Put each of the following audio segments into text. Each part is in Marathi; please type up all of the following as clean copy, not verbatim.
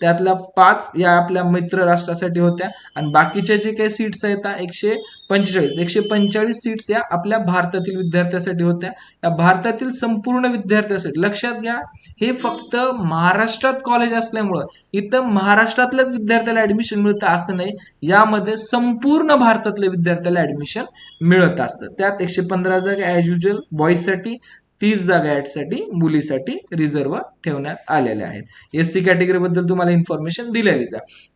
त्यातल्या 5 या आपल्या मित्र राष्ट्रासाठी होत्या आणि बाकीच्या जे काही सीट्स आहेत 145 सीट्स या आपल्या भारतातील विद्यार्थ्यांसाठी होत्या. या भारतातील संपूर्ण विद्यार्थ्यांसाठी. लक्षात घ्या, हे फक्त महाराष्ट्रात कॉलेज असल्यामुळं इथं महाराष्ट्रातल्याच विद्यार्थ्याला ऍडमिशन मिळतं असं नाही, यामध्ये संपूर्ण भारतातल्या विद्यार्थ्याला ऍडमिशन मिळत असतं. त्यात 115 जागा ऍज युजल बॉईजसाठी, 30 जागा साठी मुलीसाठी रिझर्व्ह ठेवण्यात आलेल्या आहेत. SC कॅटेगरी बद्दल तुम्हाला इन्फॉर्मेशन दिलेलीच आहे.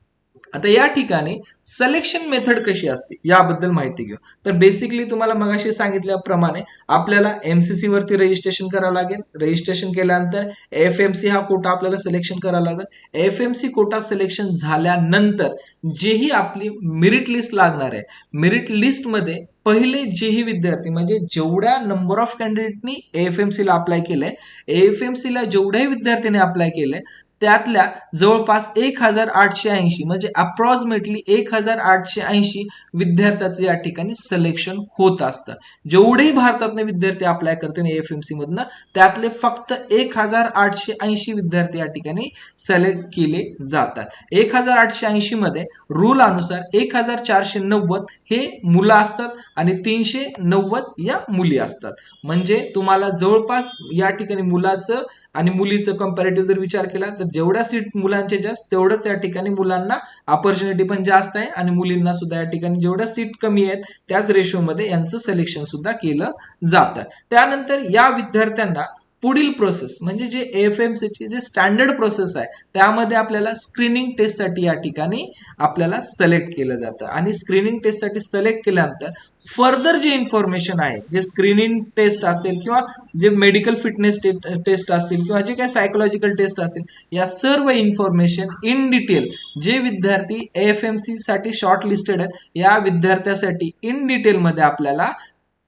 आता या ठिकाणी सिलेक्शन मेथड कशी असते याबद्दल माहिती घेऊ. तर बेसिकली तुम्हाला मगाशी सांगितल्याप्रमाणे आपल्याला MCC वरती रजिस्ट्रेशन करावं लागेल. रजिस्ट्रेशन केल्यानंतर FMC हा कोटा आपल्याला सिलेक्शन करावा लागेल. FMC कोटा सिलेक्शन झाल्यानंतर जेही आपली मेरिट लिस्ट लागणार आहे, मेरिट लिस्ट मध्ये पहिले जेही विद्यार्थी म्हणजे जेवढ्या नंबर ऑफ कॅन्डिडेटनी AFMC ला अप्लाय केलंय, AFMC ला जेवढ्याही विद्यार्थ्यांनी अप्लाय केलंय त्यातल्या जवळपास 1880 म्हणजे अप्रॉक्सिमेटली 1880 विद्यार्थ्याचं या ठिकाणी सिलेक्शन होत असतं. जेवढेही भारतातले विद्यार्थी अप्लाय करतील AFMC मधनं त्यातले फक्त 1880 विद्यार्थी या ठिकाणी सिलेक्ट केले जातात. 1880 मध्ये रूल अनुसार 1490 हे मुलं असतात आणि 390 या मुली असतात. म्हणजे तुम्हाला जवळपास या ठिकाणी मुलाचं आणि मुलीचं कंपॅरेटिव्ह जर विचार केला तर जेवढ्या सीट मुलांचे जास्त तेवढंच या ठिकाणी मुलांना अपॉर्च्युनिटी पण जास्त आहे आणि मुलींना सुद्धा या ठिकाणी जेवढ्या सीट कमी आहेत त्याच रेशोमध्ये यांचं सिलेक्शन सुद्धा केलं जातं. त्यानंतर या विद्यार्थ्यांना पुढील प्रोसेस म्हणजे जे AFMC ची जे स्टँडर्ड प्रोसेस आहे त्यामध्ये आपल्याला स्क्रीनिंग टेस्टसाठी या ठिकाणी आपल्याला सिलेक्ट केलं जातं आणि स्क्रीनिंग टेस्टसाठी सिलेक्ट केल्यानंतर फर्दर जे इन्फॉर्मेशन आहे, जे स्क्रीनिंग टेस्ट असेल किंवा जे मेडिकल फिटनेस टेस्ट असतील किंवा जे काही सायकोलॉजिकल टेस्ट असेल, या सर्व इन्फॉर्मेशन इन डिटेल जे विद्यार्थी AFMC साठी शॉर्ट लिस्टेड आहेत या विद्यार्थ्यासाठी इन डिटेल मध्ये आपल्याला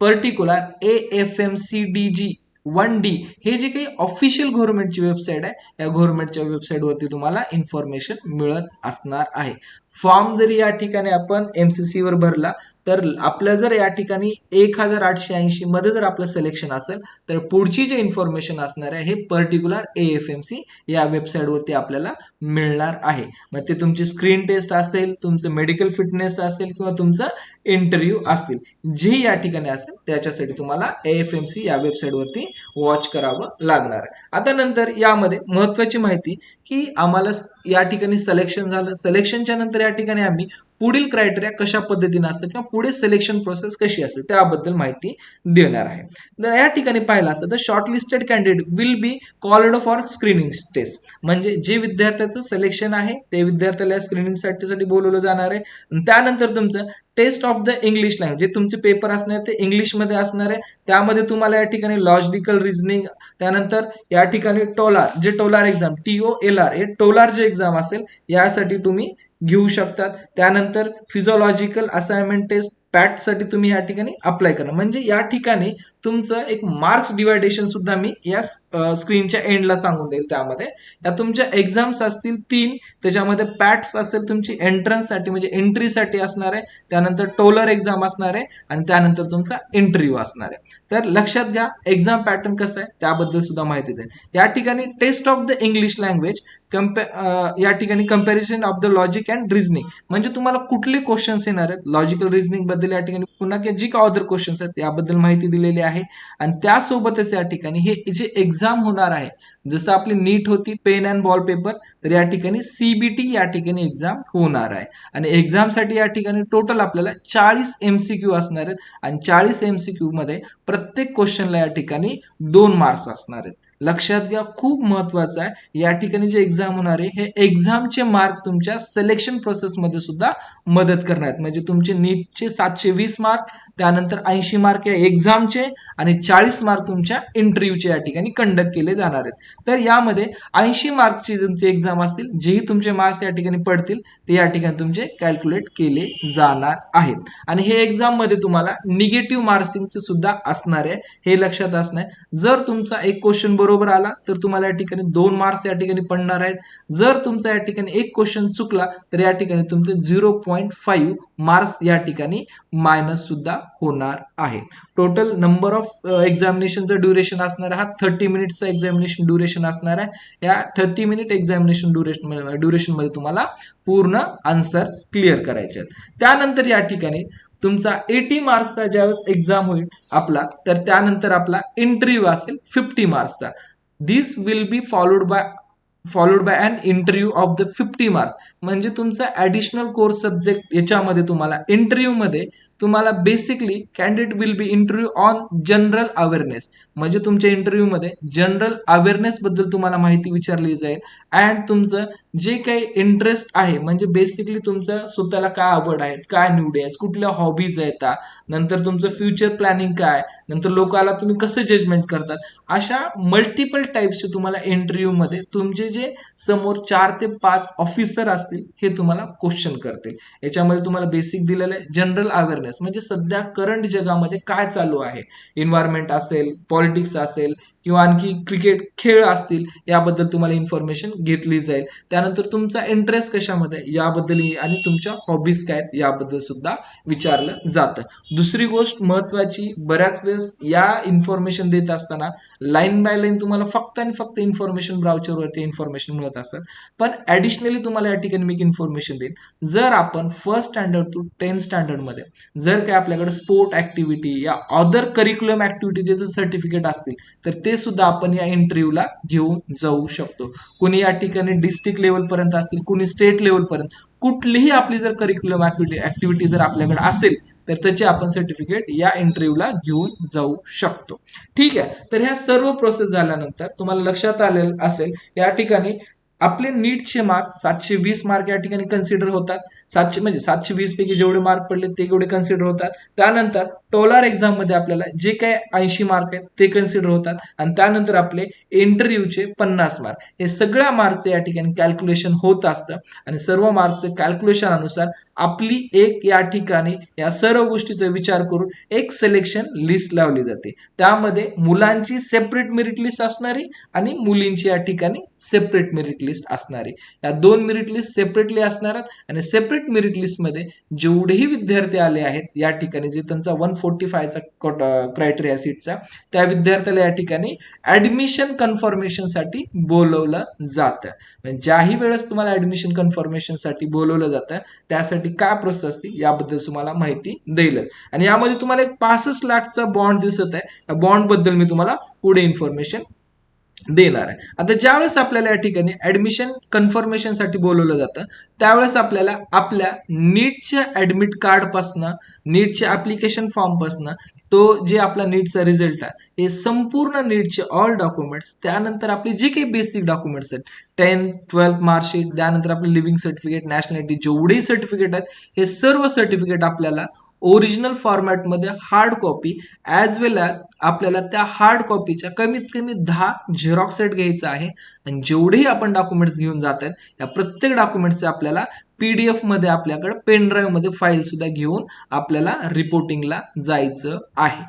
पर्टिक्युलर AFMCDG 1D हे जे काही ऑफिशियल गव्हर्नमेंटची वेबसाईट आहे या गव्हर्नमेंटच्या वेबसाईट वरती तुम्हाला इन्फॉर्मेशन मिळत असणार आहे. फॉर्म जरी या ठिकाणी आपण MCC वर भरला तर आपलं जर या ठिकाणी 1880 मध्ये जर आपलं सिलेक्शन असेल तर पुढची जे इन्फॉर्मेशन असणार आहे हे पर्टिक्युलर AFMC या वेबसाईट वरती आपल्याला मिळणार आहे. मग ते तुमची स्क्रीन टेस्ट असेल, तुमचं मेडिकल फिटनेस असेल किंवा तुमचं इंटरव्ह्यू असतील, जे या ठिकाणी असेल त्याच्यासाठी तुम्हाला AFMC या वेबसाईट वरती वॉच करावं लागणार आहे. आता नंतर यामध्ये महत्वाची माहिती की आम्हाला या ठिकाणी सिलेक्शन झालं, सिलेक्शनच्या नंतर या ठिकाणी आम्ही पुढील क्रायटेरिया कशा पद्धतीने असतं किंवा पुढे सिलेक्शन प्रोसेस कशी असते त्याबद्दल माहिती देणार आहे. तर या ठिकाणी पाहिलं असतं तर shortlisted candidate will be called for screening test. म्हणजे जे विद्यार्थ्याचं सिलेक्शन आहे ते विद्यार्थ्याला स्क्रीनिंग साठी बोलवलं जाणार आहे. त्यानंतर तुमचं test of the English language, जे तुमचे पेपर असणार ते इंग्लिशमध्ये असणार आहे. त्यामध्ये तुम्हाला या ठिकाणी लॉजिकल रिझनिंग, त्यानंतर या ठिकाणी टोलार, जे टोलार एक्झाम TOLR हे टोलार जे एक्झाम असेल यासाठी तुम्ही घेऊ शकतात. त्यानंतर फिजिओलॉजिकल असाइनमेंट टेस्ट पॅट साठी तुम्ही या ठिकाणी अप्लाय करा. म्हणजे या ठिकाणी तुमचं एक मार्क्स डिवायडेशन सुद्धा मी या स्क्रीनच्या एंडला सांगून देईल. त्यामध्ये या तुमच्या एक्झाम्स असतील 3, त्याच्यामध्ये पॅट्स असेल तुमची एंट्रन्स साठी म्हणजे एंट्रीसाठी असणार आहे, त्यानंतर टोलर एक्झाम असणार आहे आणि त्यानंतर तुमचा इंटरव्ह्यू असणार आहे. तर लक्षात घ्या एक्झाम पॅटर्न कसं आहे त्याबद्दल सुद्धा माहिती देईल. या ठिकाणी test of the English language या ठिकाणी comparison of the logic and reasoning, म्हणजे तुम्हाला कुठले क्वेश्चन्स येणार आहेत लॉजिकल रिझनिंग बद्दल या ठिकाणी पुन्हा जी का अदर क्वेश्चन्स आहेत याबद्दल माहिती दिलेली आहे. आणि त्यासोबतच या ठिकाणी हे जे एक्झाम होणार आहे, जसं आपली नीट होती पेन अँड बॉल पेपर, तर या ठिकाणी CBT या ठिकाणी एक्झाम होणार आहे. आणि एक्झामसाठी या ठिकाणी टोटल आपल्याला 40 MCQ असणार आहेत आणि 40 MCQ मध्ये प्रत्येक क्वेश्चनला या ठिकाणी 2 मार्क्स असणार आहेत. लक्षात घ्या, खूप महत्वाचं आहे. या ठिकाणी जे एक्झाम होणार आहे हे एक्झामचे मार्क तुमच्या सिलेक्शन प्रोसेसमध्ये सुद्धा मदत करणार आहेत. म्हणजे तुमचे नीटचे 720 मार्क, त्यानंतर 80 मार्क या एक्झामचे आणि 40 मार्क तुमच्या इंटरव्ह्यूचे या ठिकाणी कंडक्ट केले जाणार आहेत. तर यामध्ये 80 मार्कची तुमची एक्झाम असेल, जेही तुमचे मार्क्स या ठिकाणी पडतील ते या ठिकाणी तुमचे कॅल्क्युलेट केले जाणार आहेत. आणि हे एक्झाम मध्ये तुम्हाला निगेटिव्ह मार्किंगचे सुद्धा असणार आहे, हे लक्षात असणार. जर तुमचा एक क्वेश्चन बरोबर आला तर तुम्हाला या ठिकाणी 2 मार्क्स या ठिकाणी पडणार आहेत. जर तुमचा या ठिकाणी एक क्वेश्चन चुकला तर या ठिकाणी तुमचे 0.5 मार्क्स या ठिकाणी मायनस सुद्धा होणार आहे. टोटल नंबर ऑफ एक्झामिनेशनचा ड्युरेशन असणार हा 30 मिनिटचा एक्झामिनेशन ड्युरेशन असणार आहे. या 30 मिनिट एक्झामिनेशन ड्युरेशन मध्ये तुम्हाला पूर्ण आन्सर क्लिअर करायचे आहेत. त्यानंतर या ठिकाणी तुमचा 80 मार्क्सचा ज्यावेळेस एक्झाम होईल आपला, तर त्यानंतर आपला इंटरव्ह्यू असेल 50 मार्क्सचा. This will be followed by an interview of the 50 marks. म्हणजे तुमचा ऍडिशनल कोर्स सब्जेक्ट याच्यामध्ये तुम्हाला इंटरव्ह्यू मध्ये तुम्हाला basically candidate will B interview on general awareness. म्हणजे तुमच्या इंटरव्ह्यू मध्ये जनरल अवेअरनेस बद्दल तुम्हाला माहिती विचारली जाईल अँड तुमचं जे काही इंटरेस्ट आहे, म्हणजे बेसिकली तुमचं स्वतःला काय आवड आहेत, काय निवडी आहेत, कुठल्या हॉबीज आहेत, नंतर तुमचं फ्युचर प्लॅनिंग काय, नंतर लोकाला तुम्ही कसं जजमेंट करतात, अशा मल्टिपल टाईप्सचे तुम्हाला इंटरव्ह्यू मध्ये तुमचे जे समोर 4 ते 5 ऑफिसर असतील हे तुम्हाला क्वेश्चन करतील. याच्यामध्ये तुम्हाला बेसिक दिलेलं आहे जनरल अवेअरनेस, म्हणजे सध्या करंट जगामध्ये काय चालू आहे, इन्व्हायरमेंट असेल, पॉलिटिक्स असेल किंवा आणखी क्रिकेट खेळ असतील, याबद्दल तुम्हाला इन्फॉर्मेशन घेतली जाईल. त्यानंतर तुमचा इंटरेस्ट कशामध्ये याबद्दल आणि तुमच्या हॉबीज काय आहेत याबद्दल सुद्धा विचारलं जातं. दुसरी गोष्ट महत्वाची, बऱ्याच वेळेस या इन्फॉर्मेशन देत असताना लाईन बाय लाईन तुम्हाला फक्त आणि फक्त इन्फॉर्मेशन ब्राउचरवरती इन्फॉर्मेशन मिळत असतात. पण ऍडिशनली तुम्हाला या ठिकाणी मी इन्फॉर्मेशन देईन. जर आपण first standard to 10th standard मध्ये जर काय आपल्याकडे स्पोर्ट ऍक्टिव्हिटी या अदर करिक्युलम ऍक्टिव्हिटीचे जर सर्टिफिकेट असतील तर ते सुद्धा आपण या इंटरव्ह्यूला घेऊन जाऊ शकतो. कुणी या ठिकाणी डिस्ट्रिक्ट लेवल पर्यंत असेल, कुणी स्टेट लेवल पर्यंत, कुठलीही आपली जर करिक्युलम ऍक्टिव्हिटी जर आपल्याकडे असेल तर त्याचे आपण सर्टिफिकेट या इंटरव्ह्यूला घेऊन जाऊ शकतो. ठीक आहे. तर ह्या सर्व प्रोसेस झाल्यानंतर तुम्हाला लक्षात आलेलं असेल या ठिकाणी आपले नीटचे मार्क 720 मार्क या ठिकाणी कन्सिडर होतात. 700 म्हणजे 720 पैकी जेवढे मार्क पडले ते एवढे कन्सिडर होतात. त्यानंतर टोलार एक्झाम मध्ये आपल्याला जे काही 80 मार्क आहेत ते कन्सिडर होतात आणि त्यानंतर आपले इंटरव्ह्यूचे 50 मार्क, हे सगळ्या मार्कचे या ठिकाणी कॅल्क्युलेशन होत असतं आणि सर्व मार्कचे कॅल्क्युलेशन अनुसार आपली एक या ठिकाणी या सर्व गोष्टीचा विचार करून एक सिलेक्शन लिस्ट लावली जाते. त्यामध्ये मुलांची सेपरेट मेरिट लिस्ट असणारी आणि मुलींची या ठिकाणी सेपरेट मेरिट लिस्ट असणारी, या 2 मेरिट लिस्ट सेपरेटली असणार आणि सेपरेट मेरिट लिस्ट मध्ये जेवढेही विद्यार्थी आले आहेत या ठिकाणी जे त्यांचा 145चा क्रायटेरिया सीटचा, त्या विद्यार्थ्याला या ठिकाणी ऍडमिशन कन्फर्मेशन साठी बोलवलं जातं. म्हणजे ज्याही वेळेस तुम्हाला ऍडमिशन कन्फर्मेशन साठी बोलवलं जातं त्यासाठी काय प्रोसेस असते याबद्दल तुम्हाला माहिती देईल. आणि यामध्ये तुम्हाला एक 65 लाखचा बॉन्ड दिसत आहे. या बॉन्ड बद्दल मी तुम्हाला पुढे इन्फॉर्मेशन देणार आहे. आता ज्यावेळेस आपल्याला या ठिकाणी ऍडमिशन कन्फर्मेशन साठी बोलवलं जातं त्यावेळेस आपल्याला आपल्या नीटच्या ऍडमिट कार्ड पासनं, नीटच्या ऍप्लिकेशन फॉर्म पासनं, तो जे आपला नीटचा रिझल्ट आहे, हे संपूर्ण नीटचे ऑल डॉक्युमेंट्स, त्यानंतर आपले जे काही बेसिक डॉक्युमेंट्स आहेत 10th 12th मार्कशीट, त्यानंतर आपले लिव्हिंग सर्टिफिकेट, नॅशनॅलिटी, जेवढेही सर्टिफिकेट आहेत हे सर्व सर्टिफिकेट आपल्याला ओरिजिनल फॉर्मॅटमध्ये हार्ड कॉपी ॲज वेल ॲज आपल्याला त्या हार्ड कॉपीच्या कमीत कमी 10 झेरॉक्स सेट घ्यायचा आहे. आणि जेवढेही आपण डॉक्युमेंट्स घेऊन जात आहेत या प्रत्येक डॉक्युमेंट्सचे आपल्याला PDF मध्ये आपल्याकडे पेन ड्राईव्ह मध्ये फाईल सुद्धा घेऊन आपल्याला रिपोर्टिंगला जायचं आहे.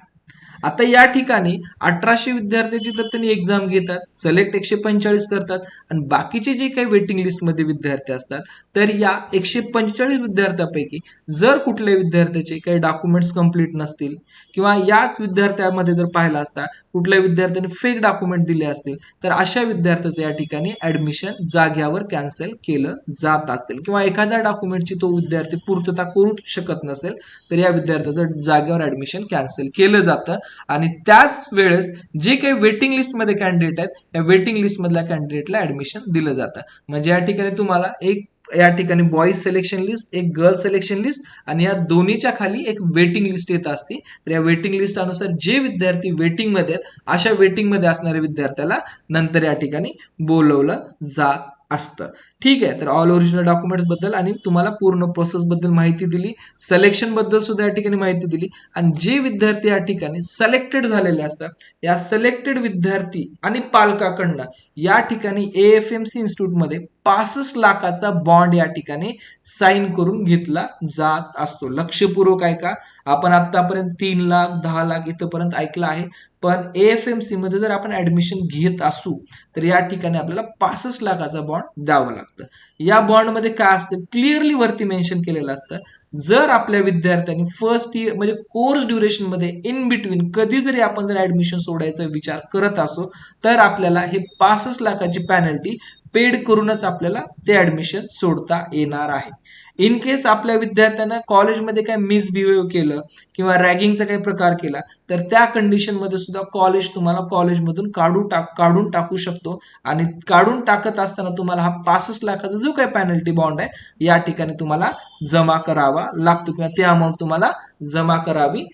आता या ठिकाणी 1800 विद्यार्थ्यांची तर त्यांनी एक्झाम घेतात, सिलेक्ट 145 करतात आणि बाकीचे जे काही वेटिंग लिस्टमध्ये विद्यार्थी असतात तर या 145 विद्यार्थ्यांपैकी जर कुठल्या विद्यार्थ्याचे काही डॉक्युमेंट्स कंप्लीट नसतील किंवा याच विद्यार्थ्यांमध्ये जर पाहिलं असता कुठल्या विद्यार्थ्यांनी फेक डॉक्युमेंट दिले असतील तर अशा विद्यार्थ्याचं या ठिकाणी ऍडमिशन जाग्यावर कॅन्सल केलं जात असतील किंवा एखाद्या डॉक्युमेंटची तो विद्यार्थी पूर्तता करू शकत नसेल तर या विद्यार्थ्याचं जाग्यावर ऍडमिशन कॅन्सल केलं जातं. आणि त्याच वेळेस जे काही वेटिंग लिस्टमध्ये कॅन्डिडेट आहेत या वेटिंग लिस्टमधल्या कॅन्डिडेटला ऍडमिशन दिलं जातं. म्हणजे या ठिकाणी तुम्हाला एक या ठिकाणी बॉईज सिलेक्शन लिस्ट, एक गर्ल सिलेक्शन लिस्ट आणि या दोन्हीच्या खाली एक वेटिंग लिस्ट येत असते. तर या वेटिंग लिस्ट अनुसार जे विद्यार्थी वेटिंग मध्ये आहेत अशा वेटिंग मध्ये असणाऱ्या विद्यार्थ्याला नंतर या ठिकाणी बोलवलं जात असतं. ठीक आहे. तर ऑल ओरिजिनल डॉक्युमेंट्स बद्दल आणि तुम्हाला पूर्ण प्रोसेस बद्दल माहिती दिली, सिलेक्शन बद्दल सुद्धा या ठिकाणी माहिती दिली आणि जे विद्यार्थी या ठिकाणी सिलेक्टेड झालेले असतात, या सिलेक्टेड विद्यार्थी आणि पालकाकडनं या ठिकाणी AFMC इन्स्टिट्यूटमध्ये 65 लाखाचा बॉन्ड या ठिकाणी साईन करून घेतला जात असतो. लक्षपूर्वक ऐका. आपण आतापर्यंत 3 लाख 10 लाख इथपर्यंत ऐकलं आहे, पण AFMC मध्ये जर आपण ऍडमिशन घेत असू तर या ठिकाणी आपल्याला 65 लाखाचा बॉन्ड द्यावा लागतं. या बॉन्डमध्ये काय असतं क्लिअरली वरती मेन्शन केलेलं असतं, जर आपल्या विद्यार्थ्यांनी फर्स्ट इयर म्हणजे कोर्स ड्युरेशन मध्ये इन बिटवीन कधी जरी आपण जर ऍडमिशन सोडायचा विचार करत असो तर आपल्याला हे 65 लाखाची पॅनल्टी पेड करूनच आपल्याला ते ऍडमिशन सोडता येणार आहे. इन केस आपल्या विद्यार्थ्यांना कॉलेजमध्ये काय मिसबिहेव केलं किंवा रॅगिंगचा काही प्रकार केला तर त्या कंडिशन मध्ये सुद्धा कॉलेज तुम्हाला कॉलेजमधून काढून टाकू शकतो आणि काढून टाकत असताना तुम्हाला हा 65 लाखाचा जो काही पॅनल्टी बॉन्ड आहे या ठिकाणी तुम्हाला जमा करावा लागतो किंवा ती अमाऊंट तुम्हाला जमा करावी